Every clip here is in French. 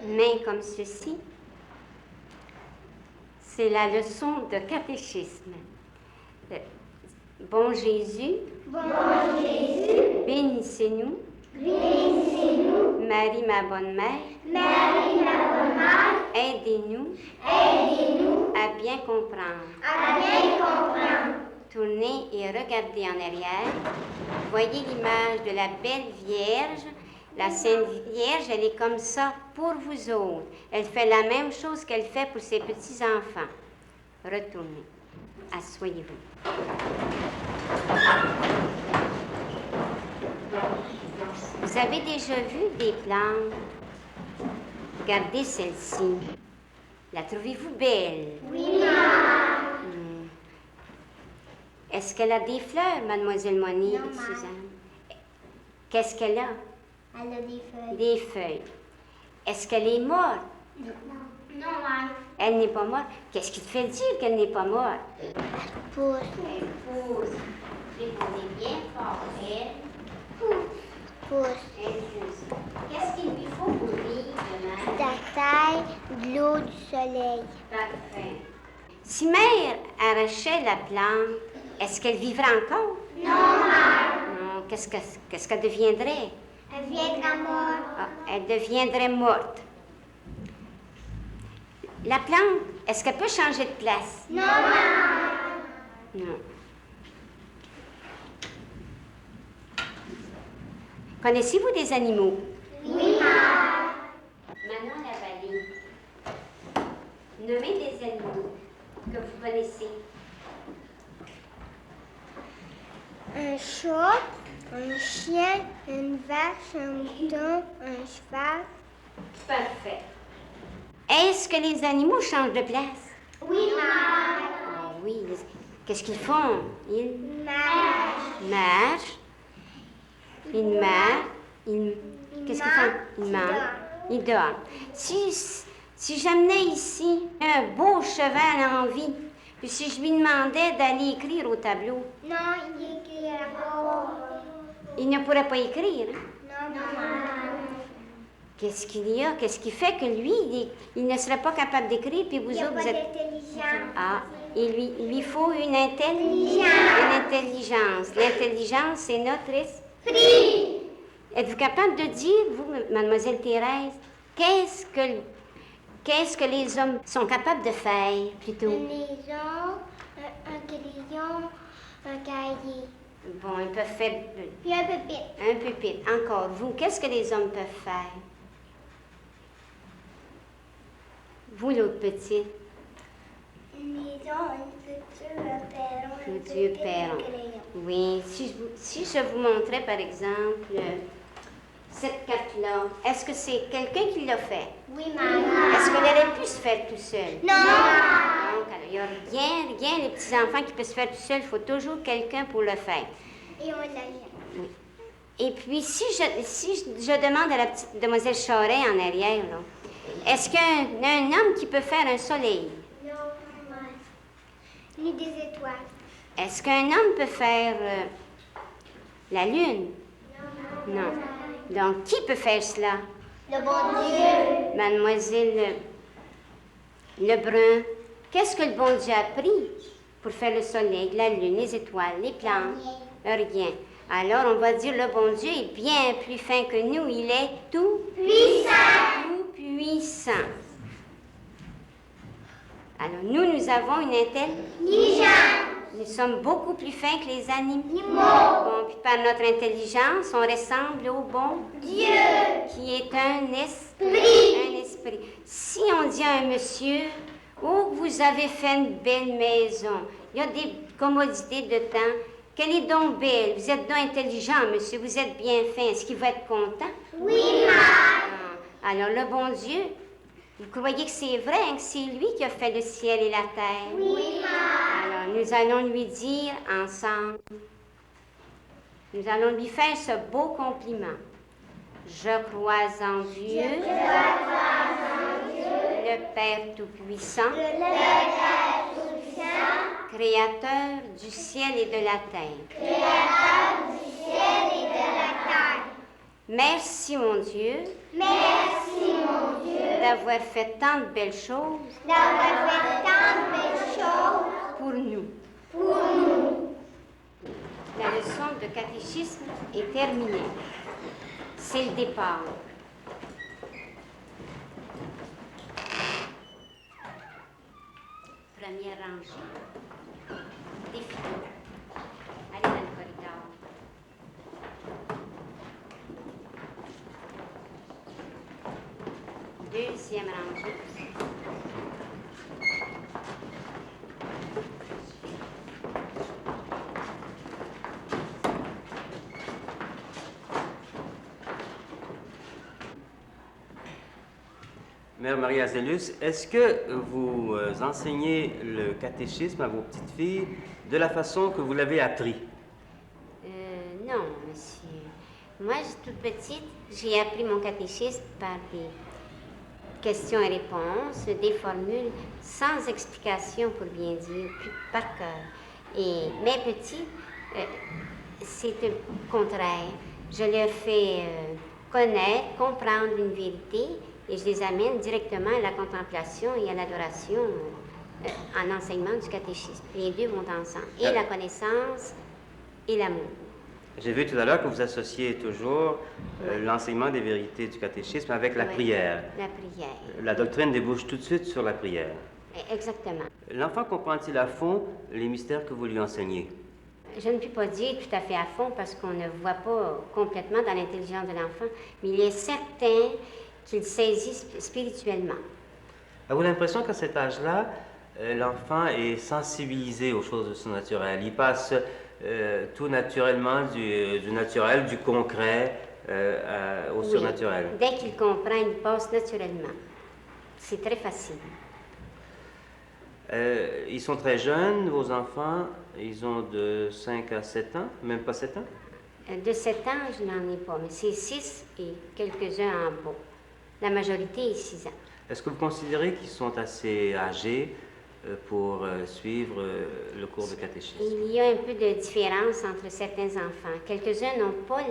mains comme ceci. C'est la leçon de catéchisme. Bon Jésus, bénissez-nous, Marie, ma bonne mère, aidez-nous à bien comprendre. Tournez et regardez en arrière. Voyez l'image de la belle Vierge. La Sainte Vierge, elle est comme ça pour vous autres. Elle fait la même chose qu'elle fait pour ses petits-enfants. Retournez. Asseyez-vous. Vous avez déjà vu des plantes? Regardez celle-ci. La trouvez-vous belle? Oui, maman. Est-ce qu'elle a des fleurs, Mademoiselle Monique, Non, maman. Suzanne? Qu'est-ce qu'elle a? Elle a des feuilles. Des feuilles. Est-ce qu'elle est morte? Non. Non, maman. Elle n'est pas morte. Qu'est-ce qui te fait dire qu'elle n'est pas morte? Elle pousse. Elle pousse. Répondez bien fort. Elle Pousse. Elle pousse. Qu'est-ce qu'il lui faut pour vivre demain? De la terre, de l'eau, du soleil. Parfait. Si Mère arrachait la plante, est-ce qu'elle vivrait encore? Non, maman. Non. Qu'est-ce qu'elle deviendrait? Elle viendra morte. Ah, elle deviendrait morte. La plante, est-ce qu'elle peut changer de place? Non, maman. Non. Connaissez-vous des animaux? Oui, maman. Manon Lavallée. Nommez des animaux que vous connaissez. Un chat, un chien, une vache, un mouton, un cheval. Parfait. Est-ce que les animaux changent de place? Oui, maman. Ah oui. Qu'est-ce qu'ils font? Ils Marche. marchent. Ils marchent. Qu'est-ce qu'ils font? Ils mangent. Ils dorment. Si j'amenais ici un beau cheval en vie, puis si je lui demandais d'aller écrire au tableau, Non, il écrira pas. il ne pourrait pas écrire. Hein? Non, maman. Qu'est-ce qu'il y a? Qu'est-ce qui fait que lui, il ne serait pas capable d'écrire, puis vous Il n'y a autres, pas vous êtes... d'intelligence. Ah, il lui faut une intelligence. L'intelligence, c'est notre Free. Êtes-vous capable de dire, vous, Mademoiselle Thérèse, qu'est-ce que les hommes sont capables de faire, plutôt? Une maison, un crayon, un cahier. Bon, ils peuvent faire Puis un pupitre. un pupitre. Encore, vous, qu'est-ce que les hommes peuvent faire? Vous, l'autre petite. Une maison, une clôture, un perron, un Clôture, pupitre, perron. un crayon. Oui, si je vous montrais, par exemple, cette carte-là, est-ce que c'est quelqu'un qui l'a fait? Oui, maman. Est-ce qu'elle aurait pu se faire tout seul? Non. Donc, alors, il n'y a rien, les petits-enfants qui peuvent se faire tout seul. Il faut toujours quelqu'un pour le faire. Et on l'a. Et puis, si je demande à la petite demoiselle Charest en arrière, là, est-ce qu'il y a un homme qui peut faire un soleil? Non, maman. Ni des étoiles. Est-ce qu'un homme peut faire la lune? Non. Donc, qui peut faire cela? Le bon Dieu. Mademoiselle Lebrun, qu'est-ce que le bon Dieu a pris pour faire le soleil, la lune, les étoiles, les plantes? Rien. Alors, on va dire le bon Dieu est bien plus fin que nous. Il est tout Puissant. tout puissant. Alors, nous avons une intelligence. Nous sommes beaucoup plus fins que les animaux. Bon, puis par notre intelligence, on ressemble au bon Dieu. qui est un esprit. Si on dit à un monsieur, oh, vous avez fait une belle maison, il y a des commodités dedans, qu'elle est donc belle, vous êtes donc intelligent, monsieur, vous êtes bien fin, est-ce qu'il va être content? Oui, maman. Ah, alors, le bon Dieu, vous croyez que c'est vrai, hein, que c'est lui qui a fait le ciel et la terre? Oui, maman. Alors, nous allons lui dire ensemble, nous allons lui faire ce beau compliment. Je crois en Dieu, le Père Tout-Puissant, Créateur du ciel et de la terre. Merci, mon Dieu, Merci, mon Dieu, d'avoir fait tant de belles choses d'avoir fait tant de belles choses pour nous. pour nous. La leçon de catéchisme est terminée. C'est le départ. Première rangée. Défilé. Allez dans le corridor. Deuxième rangée. Mère Maria Zellus, est-ce que vous enseignez le catéchisme à vos petites filles de la façon que vous l'avez appris? Non, monsieur. Moi, toute petite, j'ai appris mon catéchisme par des questions et réponses, des formules sans explication, pour bien dire, puis par cœur. Et mes petits, c'est le contraire. Je leur fais connaître, comprendre une vérité, et je les amène directement à la contemplation et à l'adoration en enseignement du catéchisme. Les deux vont ensemble, et la connaissance et l'amour. J'ai vu tout à l'heure que vous associez toujours l'enseignement des vérités du catéchisme avec la prière. La prière. La doctrine débouche tout de suite sur la prière. Exactement. L'enfant comprend-il à fond les mystères que vous lui enseignez? Je ne puis pas dire tout à fait à fond parce qu'on ne voit pas complètement dans l'intelligence de l'enfant, mais il est certain qu'il saisit spirituellement. Avez-vous l'impression qu'à cet âge-là, l'enfant est sensibilisé aux choses surnaturelles? Il passe tout naturellement du naturel, du concret au surnaturel. Dès qu'il comprend, il passe naturellement. C'est très facile. Ils sont très jeunes, vos enfants. Ils ont de 5 à 7 ans, même pas 7 ans? De 7 ans, je n'en ai pas, mais c'est 6 et quelques-uns en bas. La majorité est 6 ans. Est-ce que vous considérez qu'ils sont assez âgés pour suivre le cours de catéchisme? Il y a un peu de différence entre certains enfants. Quelques-uns n'ont pas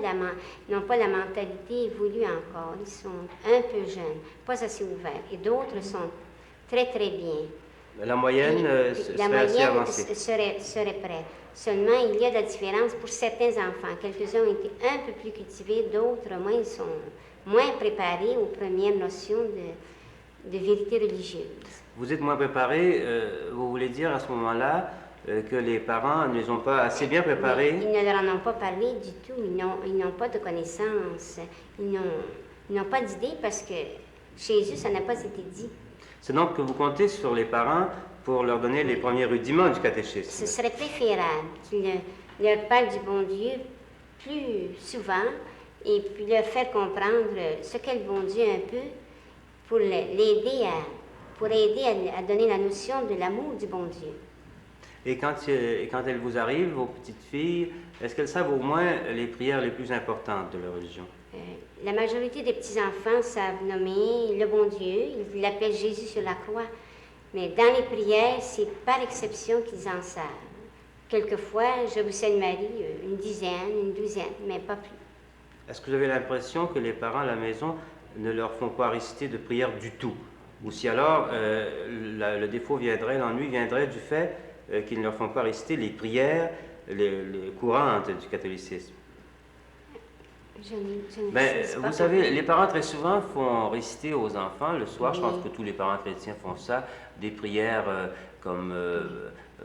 la mentalité évolue encore. Ils sont un peu jeunes, pas assez ouverts. Et d'autres sont très, très bien. La moyenne serait assez avancée. Serait prête. Seulement, il y a de la différence pour certains enfants. Quelques-uns ont été un peu plus cultivés, d'autres moins, ils sont moins préparés aux premières notions de vérité religieuse. Vous êtes moins préparé, vous voulez dire à ce moment-là que les parents ne les ont pas assez bien préparés? Mais ils ne leur en ont pas parlé du tout. Ils n'ont pas de connaissances. Ils n'ont pas d'idée parce que chez eux, ça n'a pas été dit. C'est donc que vous comptez sur les parents pour leur donner les premiers rudiments du catéchisme. Ce serait préférable qu'ils leur parlent du bon Dieu plus souvent et puis leur faire comprendre ce qu'est le bon Dieu un peu pour aider à donner la notion de l'amour du bon Dieu. Et quand elles vous arrivent, vos petites filles, est-ce qu'elles savent au moins les prières les plus importantes de leur religion? La majorité des petits-enfants savent nommer le bon Dieu. Ils l'appellent Jésus sur la croix. Mais dans les prières, c'est par exception qu'ils en savent. Quelquefois, je vous salue Marie, une dizaine, une douzaine, mais pas plus. Est-ce que vous avez l'impression que les parents à la maison ne leur font pas réciter de prière du tout? Ou si alors, le défaut viendrait, l'ennui viendrait du fait qu'ils ne leur font pas réciter les prières les courantes du catholicisme? Vous savez, les parents très souvent font réciter aux enfants le soir, je pense que tous les parents chrétiens font ça, des prières comme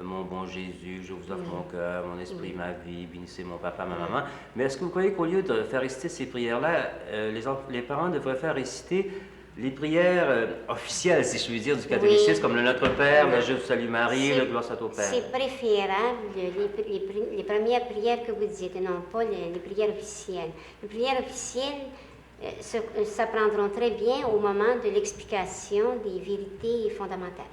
mon bon Jésus, je vous offre mon cœur, mon esprit, ma vie, bénissez mon papa, ma maman. Mais est-ce que vous croyez qu'au lieu de faire réciter ces prières-là, les parents devraient faire réciter les prières officielles, si je puis dire, du catéchisme, comme le Notre Père, le Je vous salue Marie, le Gloire soit au Père? C'est préférable les premières prières que vous dites, non pas les prières officielles. Les prières officielles s'apprendront très bien au moment de l'explication des vérités fondamentales.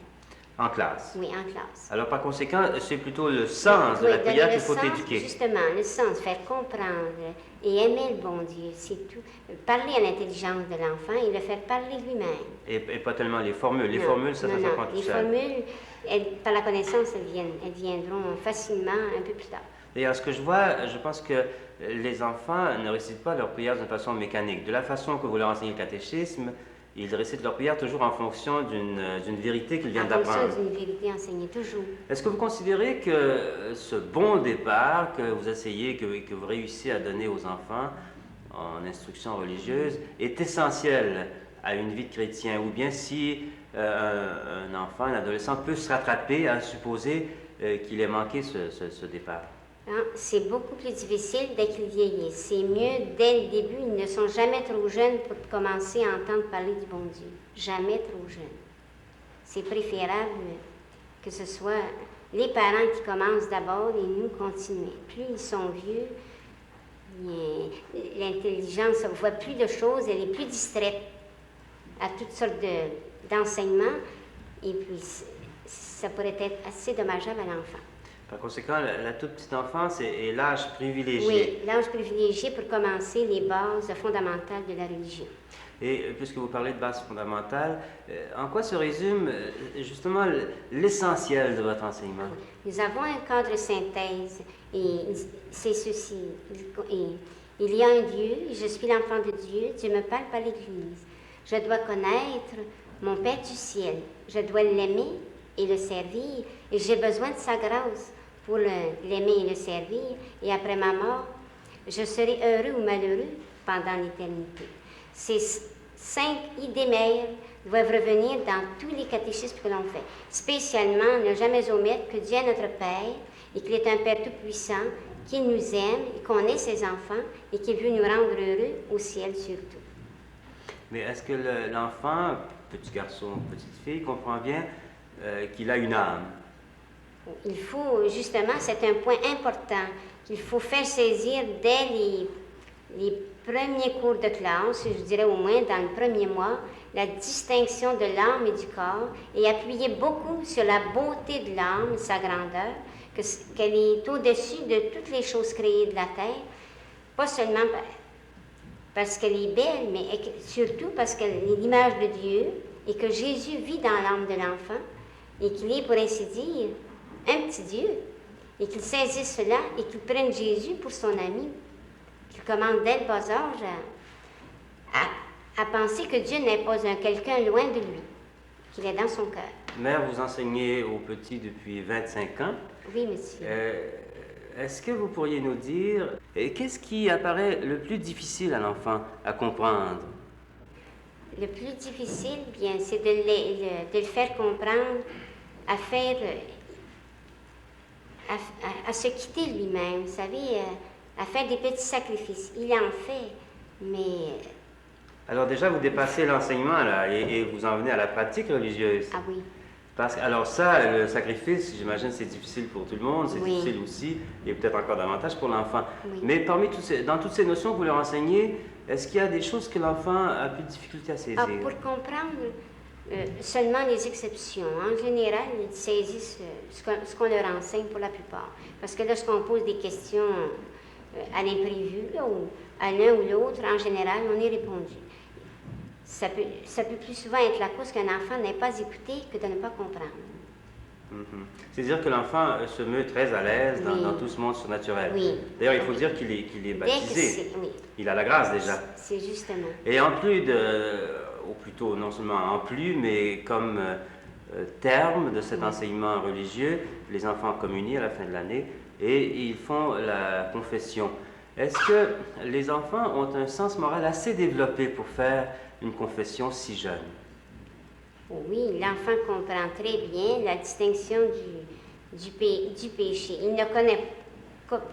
En classe? Oui, en classe. Alors, par conséquent, c'est plutôt le sens de la prière qu'il faut éduquer. Justement, le sens, faire comprendre et aimer le bon Dieu, c'est tout. Parler à l'intelligence de l'enfant et le faire parler lui-même. Et pas tellement les formules. Les formules, ça s'apprend tout seul. Les formules, par la connaissance, elles viendront facilement un peu plus tard. D'ailleurs, ce que je vois, je pense que les enfants ne récitent pas leurs prières de façon mécanique. De la façon que vous leur enseignez le catéchisme, ils récitent leur prière toujours en fonction d'une vérité qu'ils viennent En fonction d'apprendre. d'une vérité enseignée, toujours. Est-ce que vous considérez que ce bon départ que vous essayez, que vous réussissez à donner aux enfants en instruction religieuse est essentiel à une vie de chrétien? Ou bien si un enfant, un adolescent peut se rattraper à supposer qu'il ait manqué ce départ? Hein, c'est beaucoup plus difficile dès qu'ils vieillissent. C'est mieux dès le début. Ils ne sont jamais trop jeunes pour commencer à entendre parler du bon Dieu. Jamais trop jeunes. C'est préférable que ce soit les parents qui commencent d'abord et nous continuer. Plus ils sont vieux, l'intelligence voit plus de choses, elle est plus distraite à toutes sortes d'enseignements, et puis ça pourrait être assez dommageable à l'enfant. Par conséquent, la toute petite enfance est l'âge privilégié. Oui, l'âge privilégié pour commencer les bases fondamentales de la religion. Et puisque vous parlez de bases fondamentales, en quoi se résume justement l'essentiel de votre enseignement? Nous avons un cadre synthèse, et c'est ceci. Il y a un Dieu, je suis l'enfant de Dieu, Dieu me parle par l'Église. Je dois connaître mon Père du ciel, je dois l'aimer et le servir, et j'ai besoin de sa grâce pour l'aimer et le servir, et après ma mort, je serai heureux ou malheureux pendant l'éternité. Ces 5 idées mères doivent revenir dans tous les catéchismes que l'on fait, spécialement ne jamais omettre que Dieu est notre Père et qu'il est un Père tout-puissant, qu'il nous aime et qu'on est ses enfants et qu'il veut nous rendre heureux au ciel surtout. Mais est-ce que l'enfant, petit garçon, petite fille, comprend bien qu'il a une âme? Il faut, justement, c'est un point important qu'il faut faire saisir dès les premiers cours de classe, je dirais au moins dans le premier mois, la distinction de l'âme et du corps, et appuyer beaucoup sur la beauté de l'âme, sa grandeur, qu'elle est au-dessus de toutes les choses créées de la terre, pas seulement parce qu'elle est belle, mais surtout parce qu'elle est l'image de Dieu, et que Jésus vit dans l'âme de l'enfant, et qu'il est, pour ainsi dire, un petit Dieu, et qu'il saisisse cela, et qu'il prenne Jésus pour son ami, qu'il commande dès le bas âge à penser que Dieu n'est pas un quelqu'un loin de lui, qu'il est dans son cœur. Mère, vous enseignez aux petits depuis 25 ans. Oui, monsieur. Est-ce que vous pourriez nous dire, qu'est-ce qui apparaît le plus difficile à l'enfant à comprendre? Le plus difficile, bien, c'est de le faire comprendre à se quitter lui-même, vous savez, à faire des petits sacrifices. Il en fait, mais... Alors déjà, vous dépassez l'enseignement là et vous en venez à la pratique religieuse. Ah oui. Alors ça, le sacrifice, j'imagine, c'est difficile pour tout le monde, c'est Oui. difficile aussi, et peut-être encore davantage pour l'enfant. Oui. Mais dans toutes ces notions que vous leur enseignez, est-ce qu'il y a des choses que l'enfant a plus de difficulté à saisir? Pour comprendre seulement les exceptions. En général, ils saisissent ce qu'on leur enseigne pour la plupart. Parce que lorsqu'on pose des questions à l'imprévu, ou à l'un ou l'autre, en général, on y répond. Ça peut plus souvent être la cause qu'un enfant n'ait pas écouté que de ne pas comprendre. C'est-à-dire que l'enfant se meut très à l'aise Oui. dans tout ce monde surnaturel. Oui. D'ailleurs, il faut dire qu'il est baptisé. Oui. Il a la grâce déjà. C'est justement. Et en plus ou plutôt non seulement en plus, mais comme terme de cet enseignement religieux, les enfants communient à la fin de l'année et ils font la confession. Est-ce que les enfants ont un sens moral assez développé pour faire une confession si jeune? Oui, l'enfant comprend très bien la distinction du péché. Il ne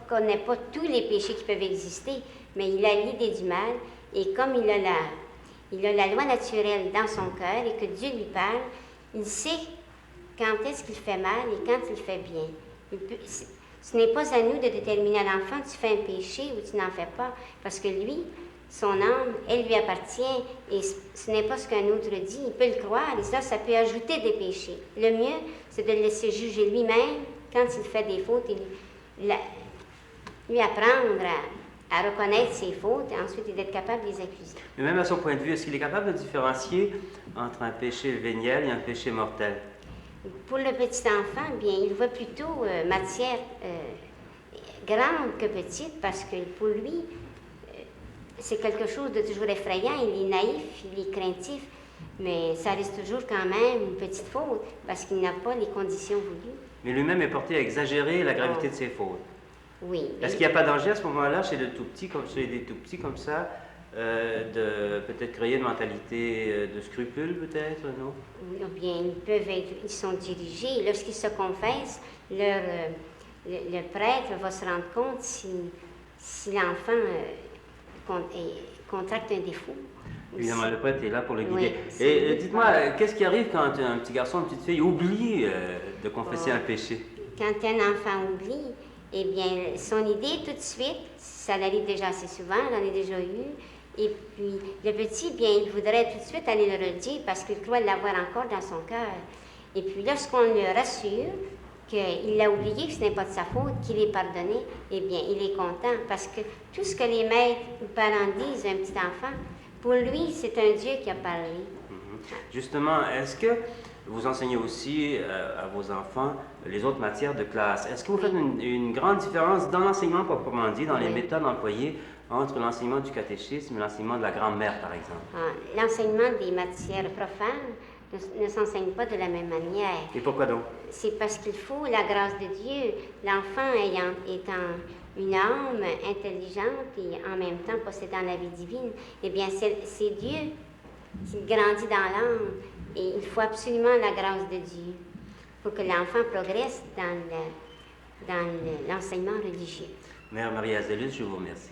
connaît pas tous les péchés qui peuvent exister, mais il a l'idée du mal, et comme il a la loi naturelle dans son cœur et que Dieu lui parle, il sait quand est-ce qu'il fait mal et quand il fait bien. Ce n'est pas à nous de déterminer à l'enfant tu fais un péché ou tu n'en fais pas, parce que lui, son âme, elle lui appartient, et ce n'est pas ce qu'un autre dit. Il peut le croire, et ça peut ajouter des péchés. Le mieux, c'est de le laisser juger lui-même quand il fait des fautes, et lui apprendre à reconnaître ses fautes, et ensuite d'être capable de les accuser. Mais même à son point de vue, est-ce qu'il est capable de différencier entre un péché véniel et un péché mortel? Pour le petit enfant, bien, il voit plutôt matière grande que petite, parce que pour lui, c'est quelque chose de toujours effrayant. Il est naïf, il est craintif. Mais ça reste toujours quand même une petite faute parce qu'il n'a pas les conditions voulues. Mais lui-même est porté à exagérer la gravité de ses fautes. Oui. Est-ce qu'il n'y a pas danger à ce moment-là, chez des tout petits comme ça, de peut-être créer une mentalité de scrupule, peut-être, non? Ou bien ils sont dirigés. Lorsqu'ils se confessent, le prêtre va se rendre compte si l'enfant contracte un défaut. Évidemment, le prêtre est là pour le guider. Oui, Et dites-moi, qu'est-ce qui arrive quand un petit garçon, une petite fille oublie de confesser un péché? Quand un enfant oublie, eh bien, son idée tout de suite, ça l'arrive déjà assez souvent, j'en ai déjà eu, et puis le petit, bien, il voudrait tout de suite aller le redire parce qu'il croit l'avoir encore dans son cœur. Et puis lorsqu'on le rassure qu'il l'a oublié, que ce n'est pas de sa faute, qu'il est pardonné, eh bien, il est content parce que tout ce que les maîtres ou parents disent à un petit enfant, pour lui, c'est un Dieu qui a parlé. Justement, est-ce que vous enseignez aussi à vos enfants les autres matières de classe? Est-ce que vous faites une grande différence dans l'enseignement proprement dit, dans les méthodes employées entre l'enseignement du catéchisme et l'enseignement de la grammaire, par exemple? L'enseignement des matières profanes ne s'enseigne pas de la même manière. Et pourquoi donc? C'est parce qu'il faut la grâce de Dieu. L'enfant étant une âme intelligente et en même temps possédant la vie divine, eh bien, c'est Dieu qui grandit dans l'âme. Et il faut absolument la grâce de Dieu pour que l'enfant progresse dans l'enseignement religieux. Mère Marie-Azélus, je vous remercie.